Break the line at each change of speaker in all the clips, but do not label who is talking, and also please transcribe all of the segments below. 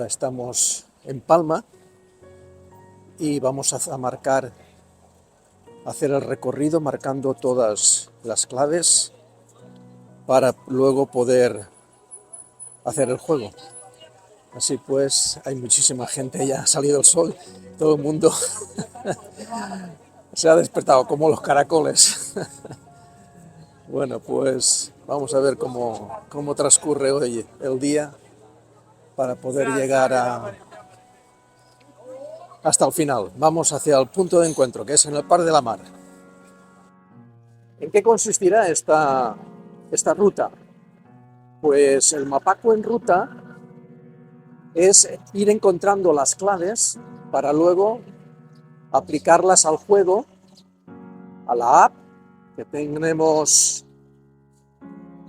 estamos en Palma y vamos a hacer el recorrido marcando todas las claves para luego poder hacer el juego. Así pues, hay muchísima gente, ya ha salido el sol, todo el mundo se ha despertado como los caracoles. Bueno, pues vamos a ver cómo transcurre hoy el día para poder llegar hasta el final. Vamos hacia el punto de encuentro, que es en el Parc de la Mar. ¿En qué consistirá esta ruta? Pues el Mapacu en ruta es ir encontrando las claves para luego aplicarlas al juego, a la app que tenemos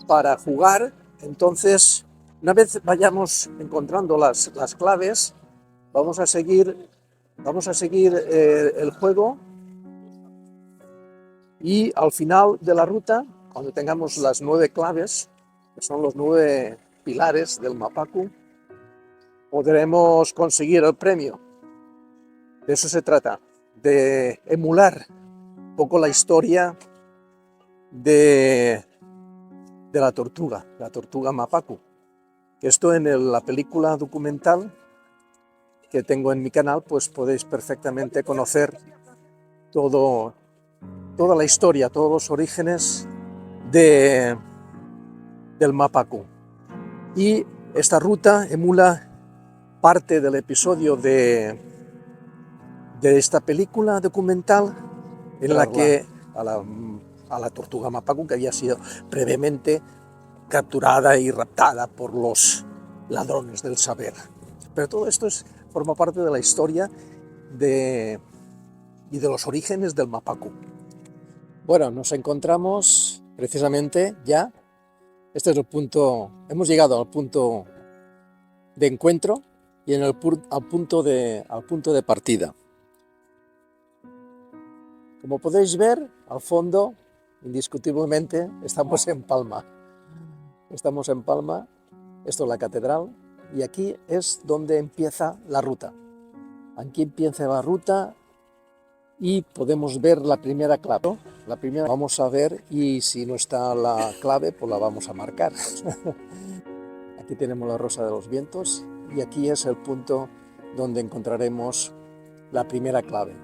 para jugar. Entonces, una vez vayamos encontrando las claves, vamos a seguir el juego, y al final de la ruta, cuando tengamos las 9 claves, que son los 9 pilares del Mapacu, podremos conseguir el premio. De eso se trata, de emular un poco la historia de la tortuga Mapacu. Esto en la película documental que tengo en mi canal, pues podéis perfectamente conocer toda la historia, todos los orígenes del Mapacu. Y esta ruta emula parte del episodio de esta película documental en la que a la tortuga Mapacu, que había sido previamente capturada y raptada por los ladrones del saber. Pero todo esto forma parte de la historia y de los orígenes del Mapacu. Bueno, nos encontramos precisamente ya, este es el punto, hemos llegado al punto de encuentro y al punto de partida. Como podéis ver, al fondo, indiscutiblemente, estamos en Palma. Estamos en Palma, esto es la catedral, y aquí es donde empieza la ruta. Aquí empieza la ruta y podemos ver la primera clave. La primera vamos a ver, y si no está la clave, pues la vamos a marcar. Aquí tenemos la Rosa de los Vientos, y aquí es el punto donde encontraremos la primera clave.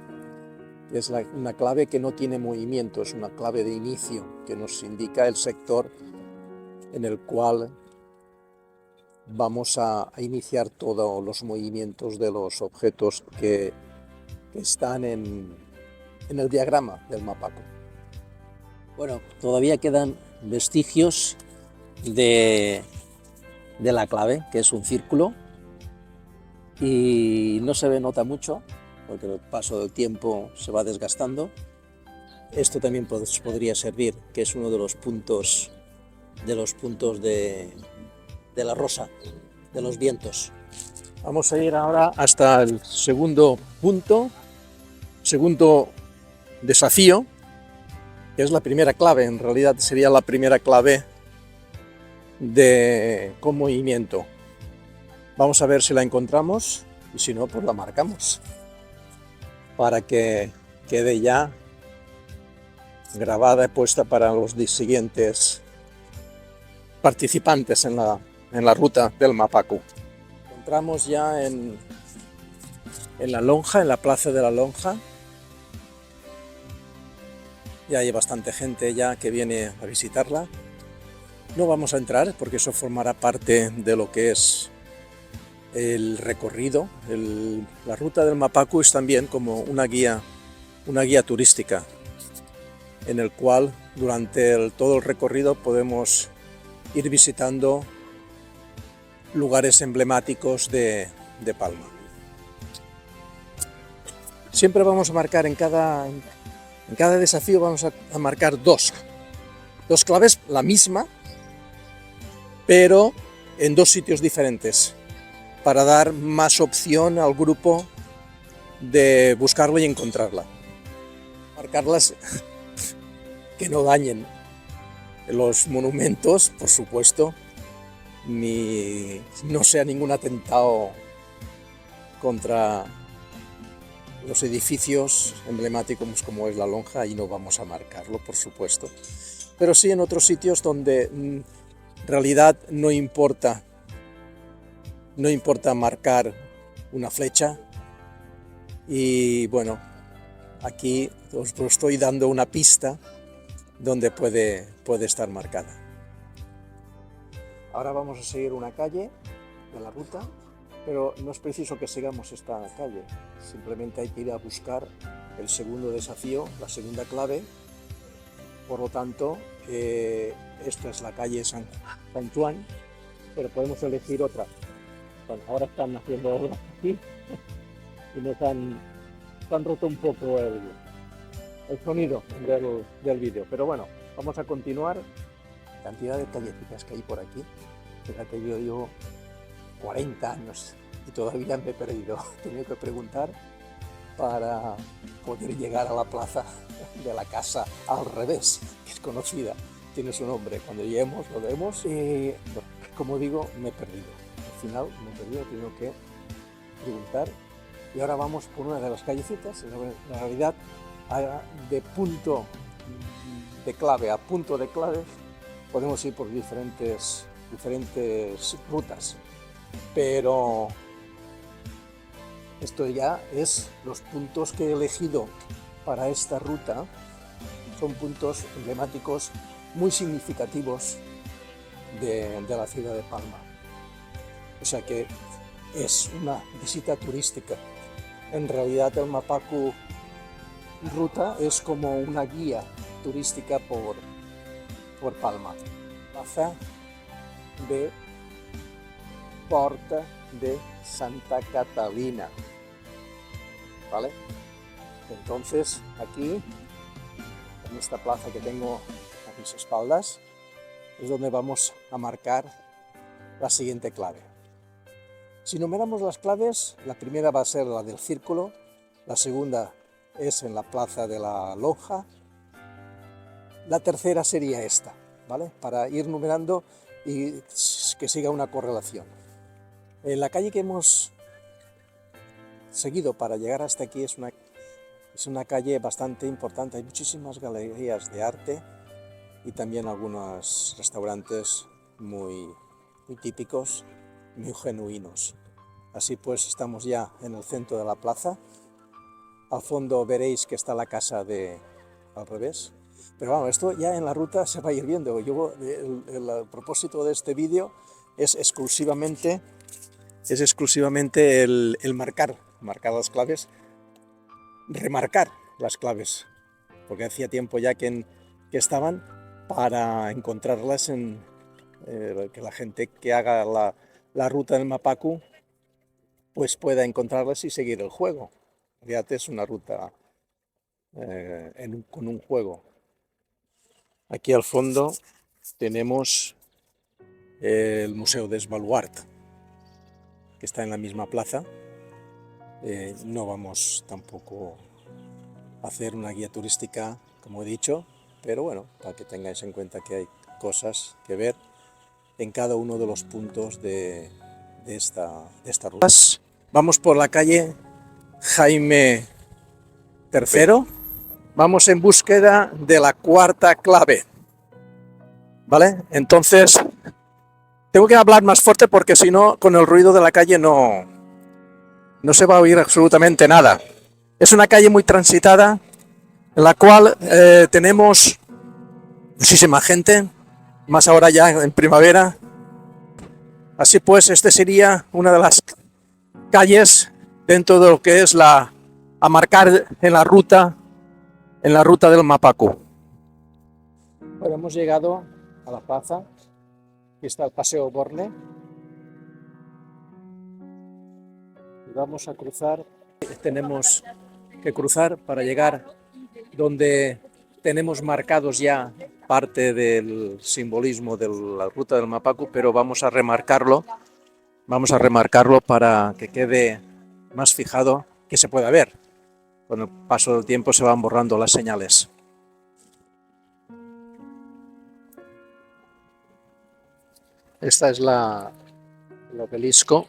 Es una clave que no tiene movimiento, es una clave de inicio que nos indica el sector en el cual vamos a iniciar todos los movimientos de los objetos que están en el diagrama del Mapacu. Bueno, todavía quedan vestigios de la clave, que es un círculo, y no se nota mucho, porque el paso del tiempo se va desgastando. Esto también podría servir, que es uno de los puntos de la Rosa de los Vientos. Vamos a ir ahora hasta el segundo punto, segundo desafío, que es la primera clave. En realidad sería la primera clave con movimiento. Vamos a ver si la encontramos, y si no, pues la marcamos, para que quede ya grabada y puesta para los siguientes participantes en la ruta del Mapacu. Entramos ya en la lonja, en la plaza de la lonja. Ya hay bastante gente ya que viene a visitarla. No vamos a entrar porque eso formará parte de lo que es el recorrido. La ruta del Mapacu es también como una guía turística, en el cual durante todo el recorrido podemos ir visitando lugares emblemáticos de Palma. Siempre vamos a marcar en cada desafío, vamos a marcar dos claves, la misma, pero en 2 sitios diferentes, para dar más opción al grupo de buscarla y encontrarla. Marcarlas que no dañen los monumentos, por supuesto, ni no sea ningún atentado contra los edificios emblemáticos como es la lonja, y no vamos a marcarlo, por supuesto. Pero sí en otros sitios donde en realidad no importa marcar una flecha. Y bueno, aquí os estoy dando una pista donde puede estar marcada. Ahora vamos a seguir una calle de la ruta, pero no es preciso que sigamos esta calle, simplemente hay que ir a buscar el segundo desafío, la segunda clave. Por lo tanto, esta es la calle San Juan, pero podemos elegir otra. Bueno, ahora están haciendo obras aquí y nos han roto un poco el sonido del vídeo, pero bueno, vamos a continuar. Cantidad de callecitas que hay por aquí. Fíjate, yo llevo 40 años y todavía me he perdido. He tenido que preguntar para poder llegar a la plaza de la casa al revés, que es conocida, tiene su nombre. Cuando lleguemos lo vemos. Bueno, como digo, me he perdido. Al final me he perdido, he tenido que preguntar. Y ahora vamos por una de las callecitas. En realidad, de punto de clave a punto de clave, podemos ir por diferentes rutas, pero esto ya es los puntos que he elegido para esta ruta. Son puntos emblemáticos muy significativos de la ciudad de Palma. O sea que es una visita turística. En realidad el Mapacu Ruta es como una guía turística por Palma. Plaza de Porta de Santa Catalina, ¿vale? Entonces aquí, en esta plaza que tengo a mis espaldas, es donde vamos a marcar la siguiente clave. Si numeramos las claves, la primera va a ser la del círculo, la segunda es en la plaza de la lonja, la tercera sería esta, ¿vale? Para ir numerando y que siga una correlación. En la calle que hemos seguido para llegar hasta aquí es una calle bastante importante. Hay muchísimas galerías de arte y también algunos restaurantes muy típicos, muy genuinos. Así pues, estamos ya en el centro de la plaza. Al fondo veréis que está la casa al revés. Pero bueno, esto ya en la ruta se va a ir viendo. El propósito de este vídeo es exclusivamente el marcar las claves, remarcar las claves, porque hacía tiempo ya que estaban, para encontrarlas que la gente que haga la ruta del Mapacu pues pueda encontrarlas y seguir el juego. Fíjate, es una ruta con un juego. Aquí al fondo tenemos el Museo de Svalbard, que está en la misma plaza. No vamos tampoco a hacer una guía turística, como he dicho, pero bueno, para que tengáis en cuenta que hay cosas que ver en cada uno de los puntos de esta ruta. Vamos por la calle Jaime III. Vamos en búsqueda de la cuarta clave, ¿vale? Entonces, tengo que hablar más fuerte porque si no, con el ruido de la calle no se va a oír absolutamente nada. Es una calle muy transitada, en la cual tenemos muchísima gente, más ahora ya en primavera. Así pues, este sería una de las calles dentro de lo que es a marcar en la ruta del Mapacu. Bueno, hemos llegado a la plaza. Aquí está el Paseo Borne. Y vamos a cruzar. Tenemos que cruzar para llegar donde tenemos marcados ya parte del simbolismo de la ruta del Mapacu, pero vamos a remarcarlo para que quede más fijado, que se pueda ver. Con el paso del tiempo se van borrando las señales. Esta es el obelisco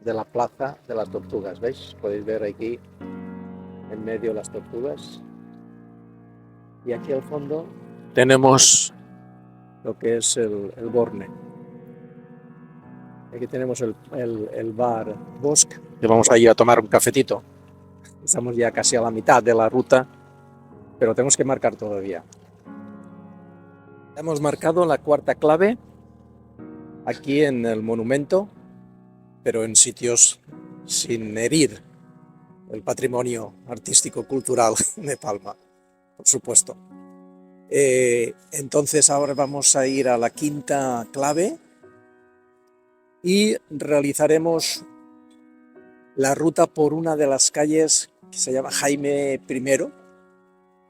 de la plaza de las tortugas, ¿veis? Podéis ver aquí en medio las tortugas. Y aquí al fondo tenemos lo que es el Borne. Aquí tenemos el bar Bosque, que vamos a ir a tomar un cafetito. Estamos ya casi a la mitad de la ruta, pero tenemos que marcar todavía. Hemos marcado la cuarta clave aquí en el monumento, pero en sitios sin herir el patrimonio artístico-cultural de Palma, por supuesto. Entonces ahora vamos a ir a la quinta clave y realizaremos la ruta por una de las calles que se llama Jaime I.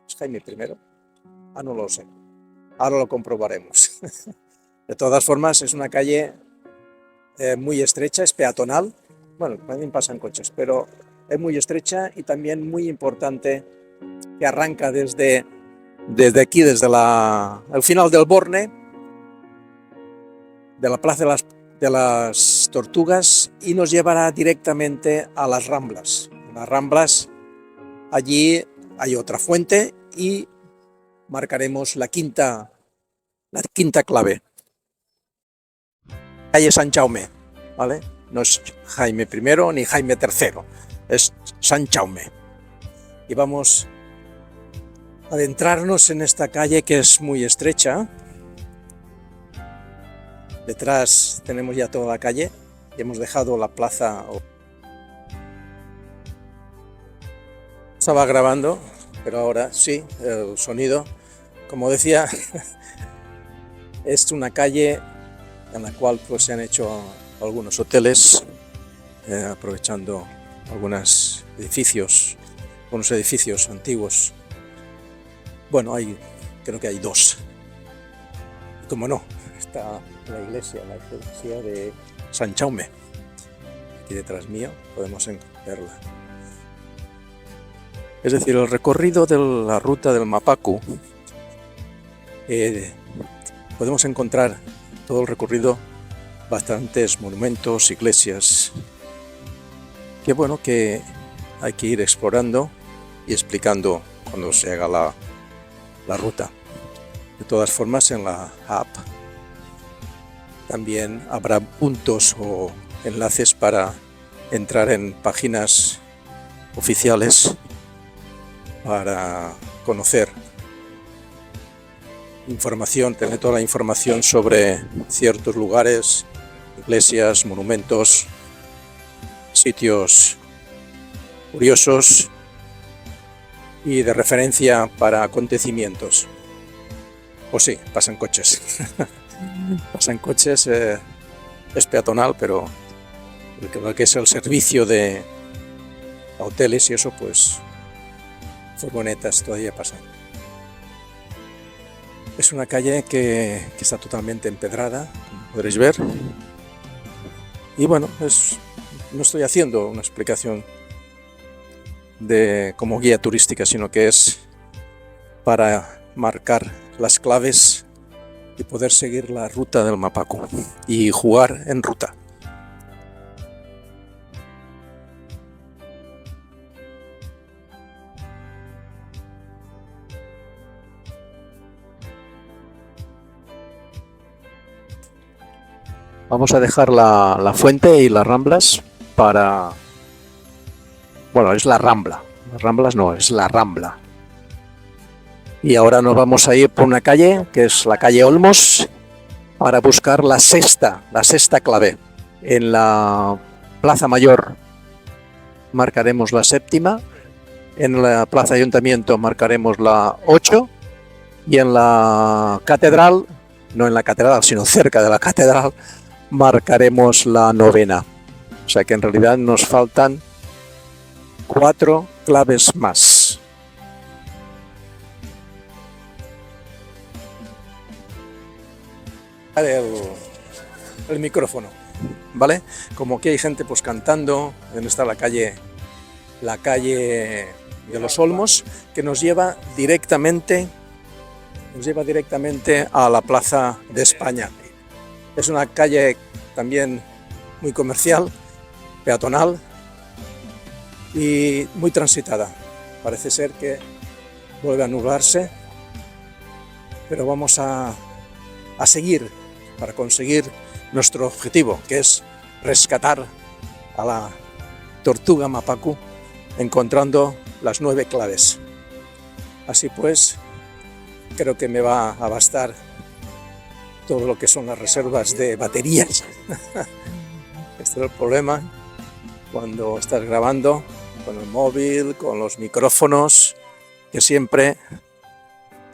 ¿Es Jaime I? Ah, no lo sé. Ahora lo comprobaremos. De todas formas, es una calle muy estrecha, es peatonal. Bueno, también pasan coches, pero es muy estrecha y también muy importante, que arranca desde aquí, desde el final del Borne, de la Plaza de las Tortugas, y nos llevará directamente a las Ramblas. En las Ramblas, allí hay otra fuente y marcaremos la quinta clave. Calle Sant Jaume, ¿vale? No es Jaime I ni Jaime III, es Sant Jaume. Y vamos a adentrarnos en esta calle que es muy estrecha. Detrás tenemos ya toda la calle y hemos dejado la plaza. Estaba grabando, pero ahora sí, el sonido. Como decía, es una calle en la cual pues, se han hecho algunos hoteles, aprovechando algunos edificios antiguos. Bueno, creo que hay dos. Y como no, está la iglesia de Sant Jaume. Aquí detrás mío podemos verla. Es decir, el recorrido de la ruta del Mapacu, podemos encontrar todo el recorrido bastantes monumentos, iglesias, que bueno, que hay que ir explorando y explicando cuando se haga la ruta. De todas formas, en la app también habrá puntos o enlaces para entrar en páginas oficiales para conocer información, tener toda la información sobre ciertos lugares, iglesias, monumentos, sitios curiosos y de referencia para acontecimientos. O sí, pasan coches. Pasan coches, es peatonal, pero lo que es el servicio de hoteles y eso, pues furgonetas todavía pasan. Es una calle que está totalmente empedrada, como podréis ver. Y bueno, no estoy haciendo una explicación como guía turística, sino que es para marcar las claves y poder seguir la ruta del Mapacu y jugar en ruta. Vamos a dejar la fuente y las Ramblas para... Bueno, es la Rambla. Las Ramblas no, es la Rambla. Y ahora nos vamos a ir por una calle, que es la calle Olmos, para buscar la sexta clave. En la Plaza Mayor marcaremos la séptima, en la Plaza Ayuntamiento marcaremos la 8 y en la Catedral, no en la Catedral, sino cerca de la Catedral, marcaremos la 9. O sea que en realidad nos faltan 4 claves más. El micrófono, ¿vale? Como aquí hay gente pues cantando, donde está la calle de los Olmos, que nos lleva directamente a la Plaza de España. Es una calle también muy comercial peatonal y muy transitada. Parece ser que vuelve a nublarse, pero vamos a seguir para conseguir nuestro objetivo, que es rescatar a la tortuga mapacu encontrando las 9 claves. Así pues, creo que me va a bastar todo lo que son las reservas de baterías. Este es el problema cuando estás grabando con el móvil, con los micrófonos, que siempre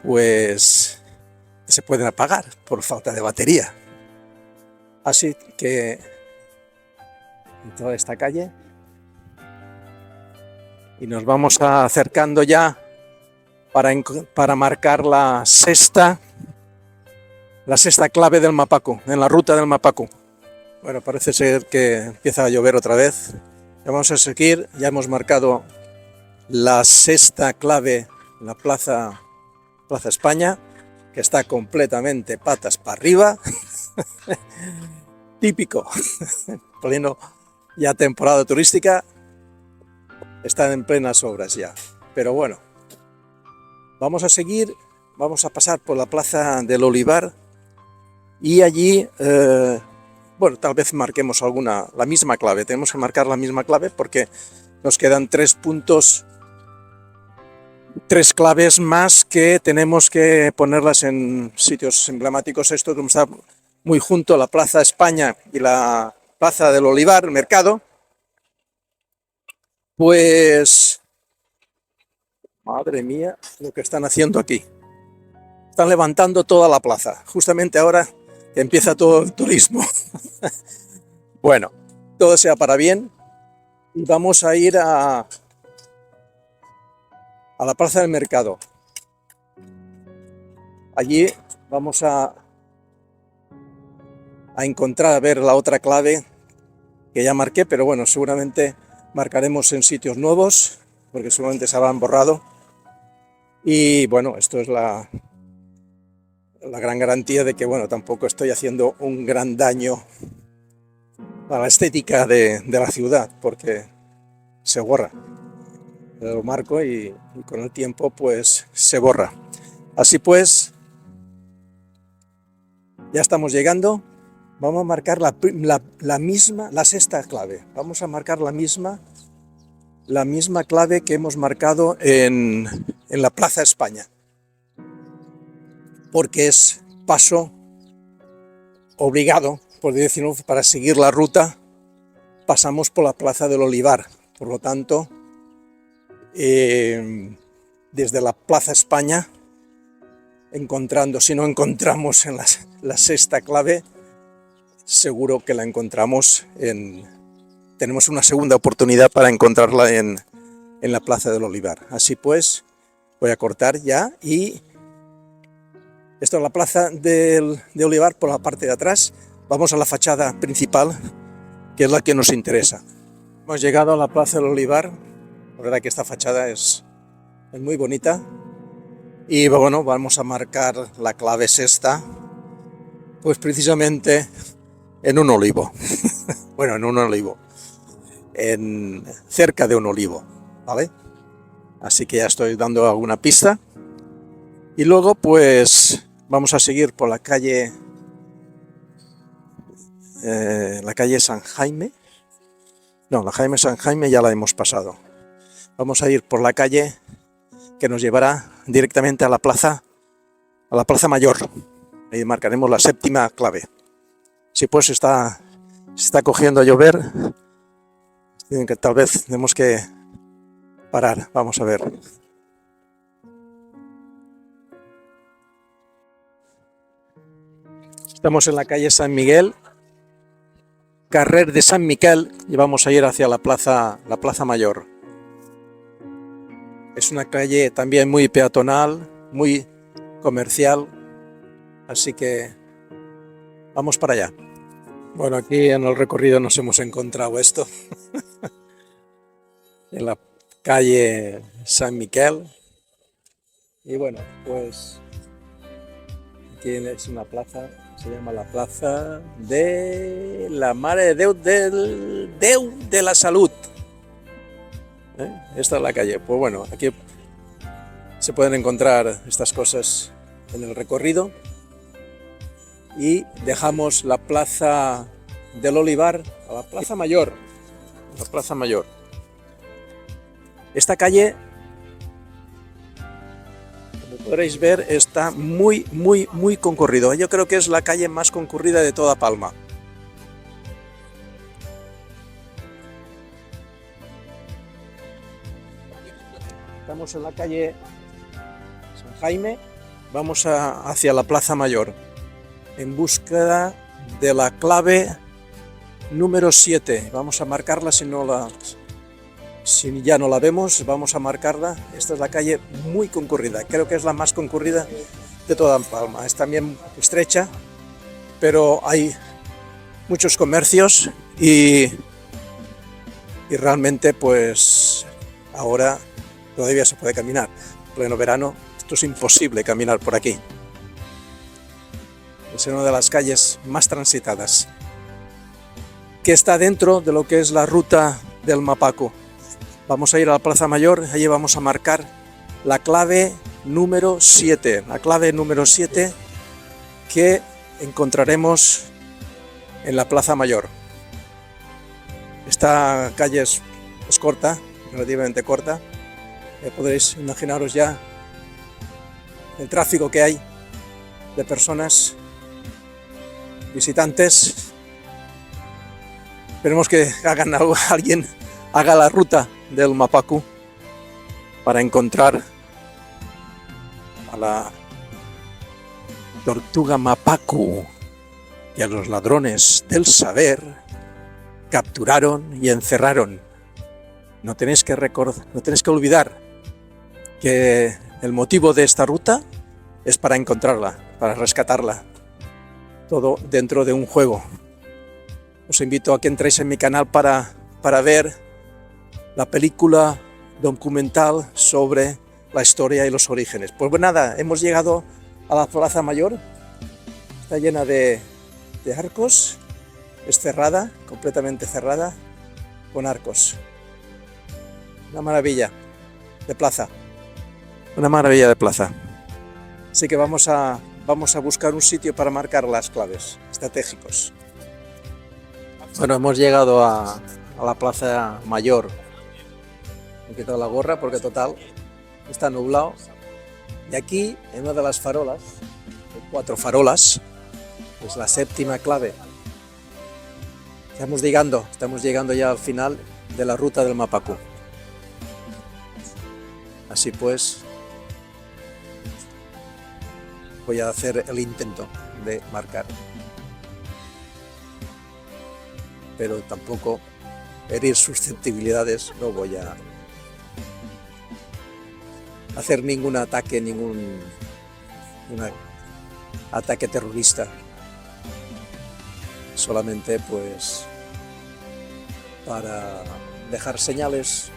pues se pueden apagar por falta de batería. Así que en toda esta calle y nos vamos acercando ya para marcar la sexta clave del mapacu, en la ruta del mapacu. Bueno, parece ser que empieza a llover otra vez. Ya vamos a seguir, ya hemos marcado la sexta clave en la Plaza España, que está completamente patas para arriba. Típico, pleno ya temporada turística, están en plenas obras ya. Pero bueno, vamos a seguir, vamos a pasar por la Plaza del Olivar y allí, bueno, tal vez marquemos la misma clave. Tenemos que marcar la misma clave porque nos quedan 3 puntos, 3 claves más que tenemos que ponerlas en sitios emblemáticos. Esto como está muy junto a la Plaza España y la Plaza del Olivar, el mercado, pues madre mía lo que están haciendo aquí. Están levantando toda la plaza, justamente ahora que empieza todo el turismo. Bueno, todo sea para bien y vamos a ir a la Plaza del Mercado. Allí vamos a encontrar, a ver la otra clave que ya marqué, pero bueno, seguramente marcaremos en sitios nuevos, porque seguramente se habrán borrado. Y bueno, esto es la gran garantía de que, bueno, tampoco estoy haciendo un gran daño a la estética de la ciudad, porque se borra. Lo marco y con el tiempo pues se borra. Así pues, ya estamos llegando. Vamos a marcar la sexta clave. Vamos a marcar la misma clave que hemos marcado en la Plaza España, porque es paso obligado, por decirlo, para seguir la ruta. Pasamos por la Plaza del Olivar, por lo tanto, desde la Plaza España, si no encontramos en la sexta clave, seguro que la encontramos tenemos una segunda oportunidad para encontrarla en la Plaza del Olivar. Así pues, voy a cortar ya y esto es la Plaza de Olivar por la parte de atrás. Vamos a la fachada principal, que es la que nos interesa. Hemos llegado a la Plaza del Olivar. La verdad que esta fachada es muy bonita. Y bueno, vamos a marcar la clave sexta, pues precisamente en un olivo. Bueno, en un olivo. Cerca de un olivo, ¿vale? Así que ya estoy dando alguna pista. Y luego, pues, vamos a seguir por la calle San Jaime. No, la calle San Jaime ya la hemos pasado. Vamos a ir por la calle que nos llevará directamente a la plaza mayor. Ahí marcaremos la séptima clave. Si pues está cogiendo a llover, que tal vez tenemos que parar. Vamos a ver. Estamos en la calle San Miguel, carrer de San Miquel, y vamos a ir hacia la plaza mayor. Es una calle también muy peatonal, muy comercial, así que vamos para allá. Bueno, aquí en el recorrido nos hemos encontrado esto, en la calle San Miquel, y bueno, pues Aquí es una plaza, se llama la Plaza de la Mare de Déu de la Salud. Esta es la calle. Pues bueno, aquí se pueden encontrar estas cosas en el recorrido. Y dejamos la Plaza del Olivar a la Plaza Mayor. La Plaza Mayor. Esta calle, como podréis ver, está muy concurrido. Yo creo que es la calle más concurrida de toda Palma. Estamos en la calle San Jaime, vamos hacia la Plaza Mayor, en búsqueda de la clave número 7. Vamos a marcarla si ya no la vemos, vamos a marcarla. Esta es la calle muy concurrida, creo que es la más concurrida de toda Palma. Es también estrecha, pero hay muchos comercios y realmente pues ahora todavía se puede caminar. En pleno verano esto es imposible caminar por aquí. Es una de las calles más transitadas, que está dentro de lo que es la ruta del Mapacu. Vamos a ir a la Plaza Mayor, allí vamos a marcar la clave número 7, la clave número 7 que encontraremos en la Plaza Mayor. Esta calle es corta, relativamente corta. Podréis imaginaros ya el tráfico que hay de personas, visitantes. Esperemos que alguien haga la ruta del Mapacu para encontrar a la tortuga Mapacu que a los ladrones del saber capturaron y encerraron. No tenéis que olvidar que el motivo de esta ruta es para encontrarla, para rescatarla. Todo dentro de un juego. Os invito a que entréis en mi canal para ver la película documental sobre la historia y los orígenes. Pues nada, hemos llegado a la Plaza Mayor. Está llena de arcos. Es cerrada, completamente cerrada, con arcos. Una maravilla de plaza. Una maravilla de plaza. Así que vamos a buscar un sitio para marcar las claves estratégicos. Bueno, hemos llegado a la Plaza Mayor. Me he quitado la gorra porque total está nublado. Y aquí, en una de las farolas, 4 farolas, es la 7ª clave. Estamos llegando ya al final de la ruta del Mapacu. Así pues, voy a hacer el intento de marcar. Pero tampoco herir susceptibilidades, no voy a hacer ningún ataque, ataque terrorista. Solamente pues para dejar señales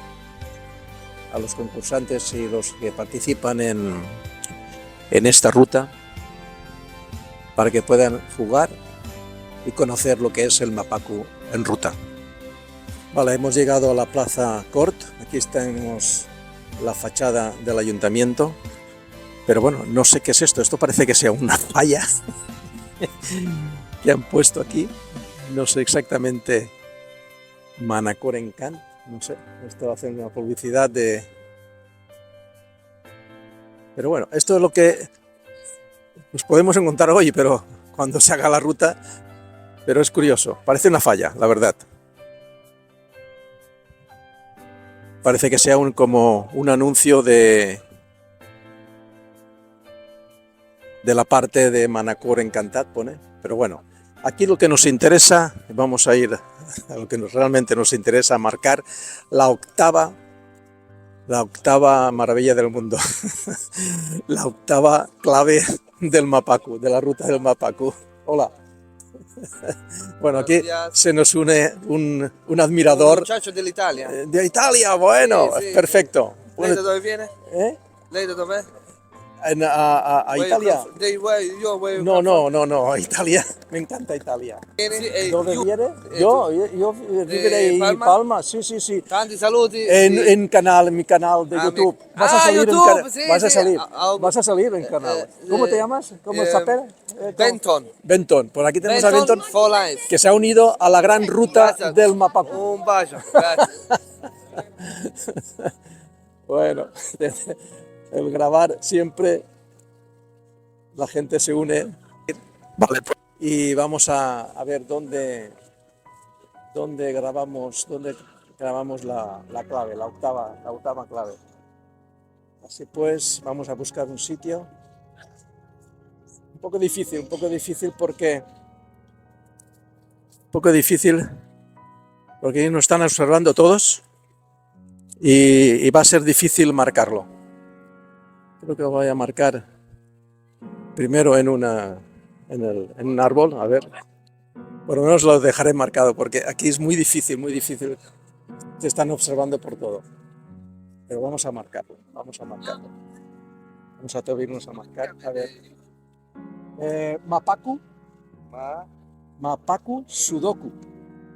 a los concursantes y los que participan en esta ruta, para que puedan jugar y conocer lo que es el Mapacu en ruta. Vale, hemos llegado a la Plaza Cort. Aquí tenemos la fachada del ayuntamiento, pero bueno, no sé qué es esto. Esto parece que sea una falla que han puesto aquí. No sé exactamente. Manacor Encant, no sé, esto hace una publicidad de... Pero bueno, esto es lo que nos podemos encontrar hoy, pero cuando se haga la ruta, pero es curioso, parece una falla, la verdad. Parece que sea como un anuncio de la parte de Manacor Encantat, pone, pero bueno, aquí lo que nos interesa, vamos a ir a lo que realmente nos interesa, marcar la octava maravilla del mundo, la octava clave del Mapacu, de la ruta del Mapacu. Hola. Bueno, aquí se nos une un admirador.
Un muchacho de Italia.
De Italia, bueno,
Sí,
perfecto.
¿Lei de dove viene?
¿Eh?
¿Lei de dove?
a Italia. No, Italia, me encanta Italia. ¿Dove viene? Yo viviré en Palma, sí.
Tanti saluti.
En mi canal de YouTube. Vas a salir
YouTube, sí,
vas a
sí.
salir, vas a salir en canal. ¿Cómo te llamas? ¿Cómo se llama?
Benton.
Benton. Por aquí tenemos a
Benton
Benton,
for life.
que se ha unido a la gran ruta
Gracias.
del Mapacu.
Un bacio. Gracias.
Bueno, el grabar siempre la gente se une. Vale. Y vamos a ver dónde grabamos la clave, la octava clave. Así pues, vamos a buscar un sitio. Un poco difícil porque nos están observando todos y va a ser difícil marcarlo. Creo que voy a marcar primero en un árbol, a ver. Por lo menos lo dejaré marcado porque aquí es muy difícil. Te están observando por todo. Pero vamos a marcarlo. Vamos a atrevernos a marcar. A ver. Mapacu Sudoku.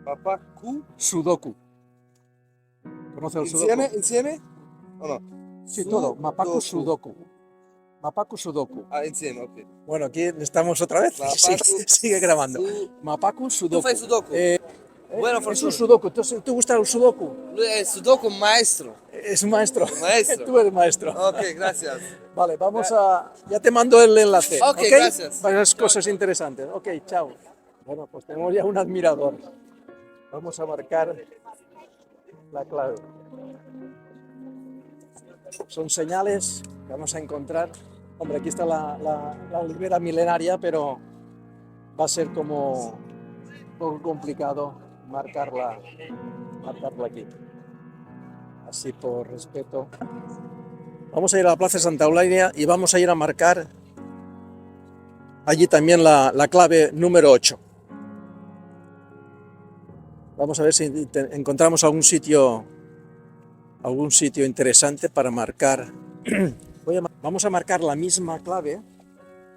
Mapacu.
Sudoku. ¿Conoce el Sudoku?
Insieme? ¿O no?
Sí, todo. Mapacu Sudoku. Mapacu Sudoku.
Insieme, ok.
Bueno, aquí estamos otra vez. Sigue grabando. Mapacu Sudoku.
¿Tú fai Sudoku? Buena
Es un
fortuna.
Sudoku. ¿Te gusta el Sudoku?
Sudoku maestro.
Es un maestro.
Maestro.
Tú eres maestro.
Ok, gracias.
Vale, ya te mando el enlace.
Ok, gracias.
Varias cosas interesantes. Ok, chao. Bueno, pues tenemos ya un admirador. Vamos a marcar la clave. Son señales que vamos a encontrar. Hombre, aquí está la olivera milenaria, pero va a ser como un poco complicado marcarla aquí. Así por respeto. Vamos a ir a la Plaza de Santa Eulalia y vamos a ir a marcar allí también la clave número 8. Vamos a ver si encontramos algún sitio interesante para marcar. Vamos a marcar la misma clave,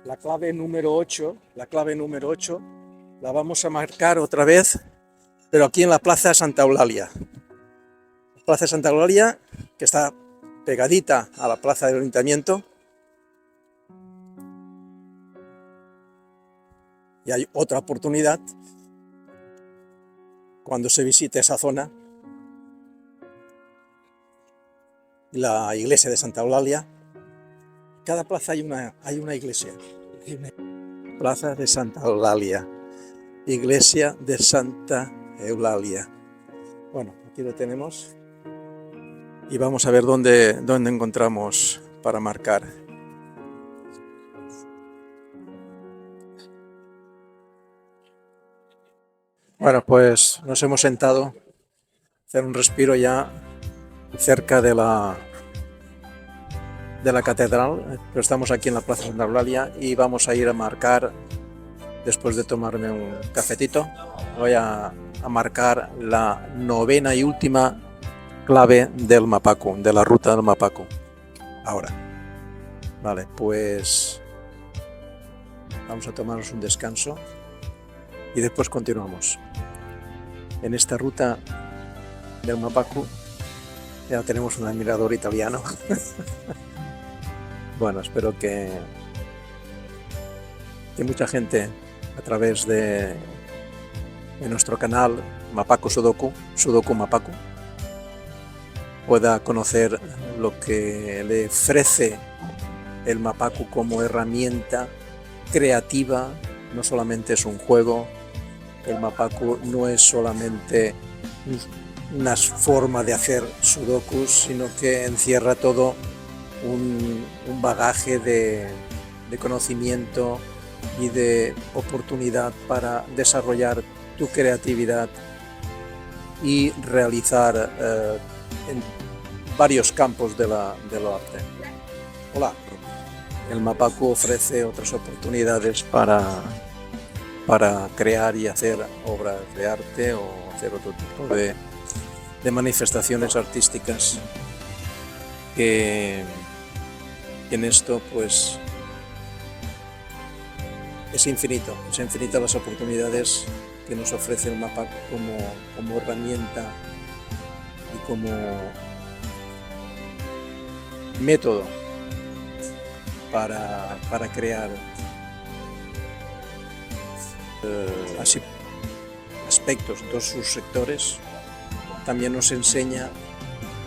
la clave número 8. La clave número 8 la vamos a marcar otra vez, pero aquí en la Plaza de Santa Eulalia. La Plaza de Santa Eulalia, que está pegadita a la plaza del Ayuntamiento. Y hay otra oportunidad cuando se visite esa zona, la iglesia de Santa Eulalia. En cada plaza hay una iglesia. Plaza de Santa Eulalia, iglesia de Santa Eulalia. Bueno, aquí lo tenemos y vamos a ver dónde encontramos para marcar. Bueno, pues nos hemos sentado a hacer un respiro ya cerca de la catedral, pero estamos aquí en la Plaza de Santa Eulalia y vamos a ir a marcar, después de tomarme un cafetito, voy a marcar la 9ª y última clave del Mapacu, de la ruta del Mapacu. Ahora, vale, pues vamos a tomarnos un descanso y después continuamos. En esta ruta del Mapacu ya tenemos un admirador italiano. Bueno, espero que mucha gente a través de nuestro canal Mapacu Sudoku Mapacu, pueda conocer lo que le ofrece el Mapacu como herramienta creativa. No solamente es un juego, el Mapacu no es solamente una forma de hacer sudokus, sino que encierra todo un bagaje de conocimiento y de oportunidad para desarrollar tu creatividad y realizar en varios campos de lo arte. Hola. El Mapacu ofrece otras oportunidades para crear y hacer obras de arte o hacer otro tipo de manifestaciones artísticas que Y en esto pues es infinitas las oportunidades que nos ofrece el Mapacu como herramienta y como método para crear así aspectos, todos sus sectores. También nos enseña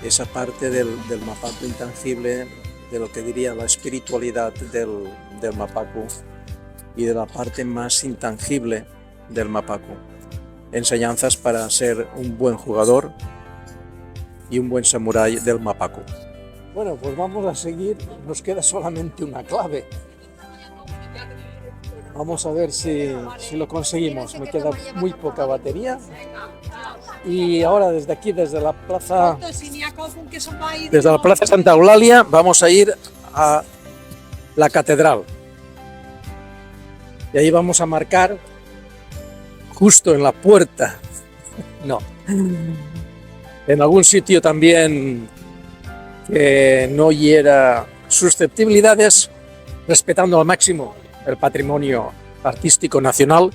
esa parte del Mapacu intangible, de lo que diría la espiritualidad del Mapacu, y de la parte más intangible del Mapacu. Enseñanzas para ser un buen jugador y un buen samurái del Mapacu. Bueno, pues vamos a seguir, nos queda solamente una clave. Vamos a ver si lo conseguimos. Me queda muy poca batería. Y ahora desde aquí, desde la plaza Santa Eulalia, vamos a ir a la catedral. Y ahí vamos a marcar justo en la puerta, no, en algún sitio también que no hiera susceptibilidades, respetando al máximo el patrimonio artístico nacional,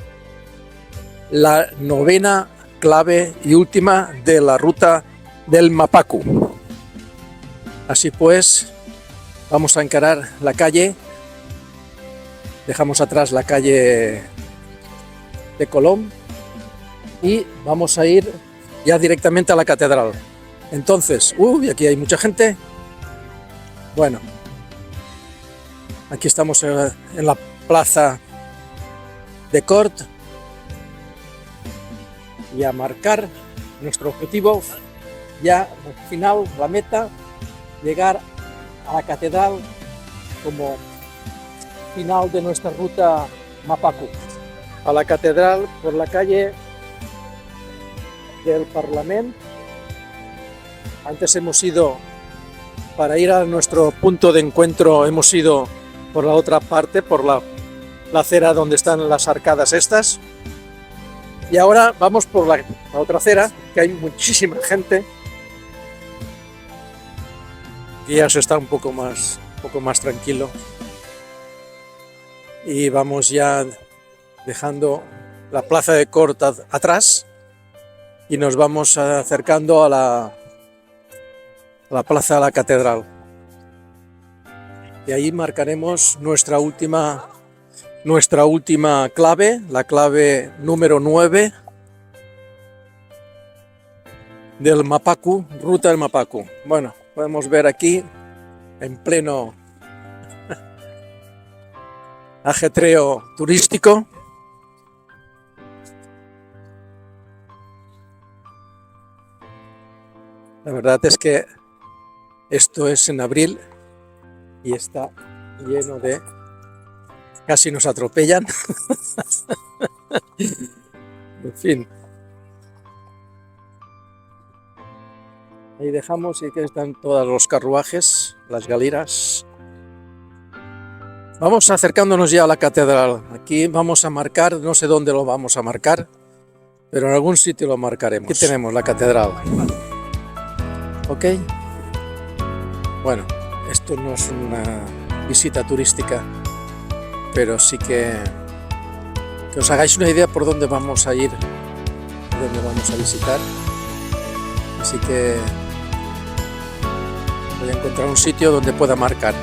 la novena clave y última de la ruta del Mapacu. Así pues, vamos a encarar la calle. Dejamos atrás la calle de Colón y vamos a ir ya directamente a la catedral. Entonces, aquí hay mucha gente. Bueno, aquí estamos en la plaza de Cort y a marcar nuestro objetivo, ya al final, la meta, llegar a la catedral como final de nuestra ruta Mapacu. A la catedral por la calle del Parlamento. Antes hemos ido, para ir a nuestro punto de encuentro, hemos ido por la otra parte, por la acera donde están las arcadas estas. Y ahora vamos por la otra acera, que hay muchísima gente. Y ya se está un poco más tranquilo. Y vamos ya dejando la plaza de Cort atrás y nos vamos acercando a la plaza de la catedral. Y ahí marcaremos nuestra última clave, la clave número 9 del Mapacu, ruta del Mapacu. Bueno, podemos ver aquí en pleno ajetreo turístico. La verdad es que esto es en abril y está lleno de... casi nos atropellan. En fin. Ahí dejamos y que están todos los carruajes, las galeras. Vamos acercándonos ya a la catedral. Aquí vamos a marcar, no sé dónde lo vamos a marcar, pero en algún sitio lo marcaremos. Aquí tenemos la catedral. ¿Ok? Bueno, esto no es una visita turística, pero sí que os hagáis una idea por dónde vamos a ir, por dónde vamos a visitar. Así que voy a encontrar un sitio donde pueda marcar.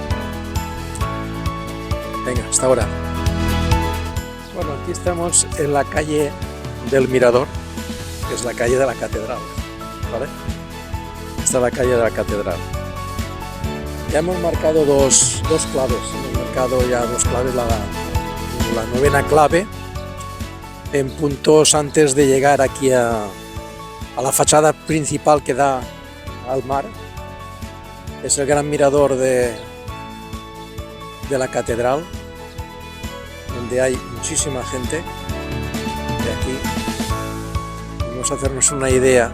Venga, hasta ahora. Bueno, aquí estamos en la calle del Mirador, que es la calle de la catedral, ¿vale? Esta es la calle de la catedral. Ya hemos marcado dos claves. Hemos marcado ya dos claves, la novena clave, en puntos antes de llegar aquí a la fachada principal que da al mar. Es el gran mirador de la catedral, donde hay muchísima gente. De aquí vamos a hacernos una idea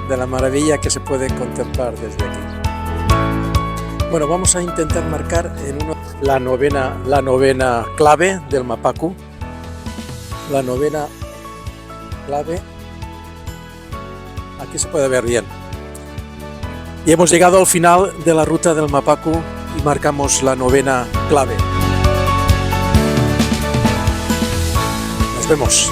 de la maravilla que se puede contemplar desde aquí. Bueno, vamos a intentar marcar la novena clave del Mapacu. La novena clave. Aquí se puede ver bien. Y hemos llegado al final de la ruta del Mapacu y marcamos la 9ª clave. Nos vemos.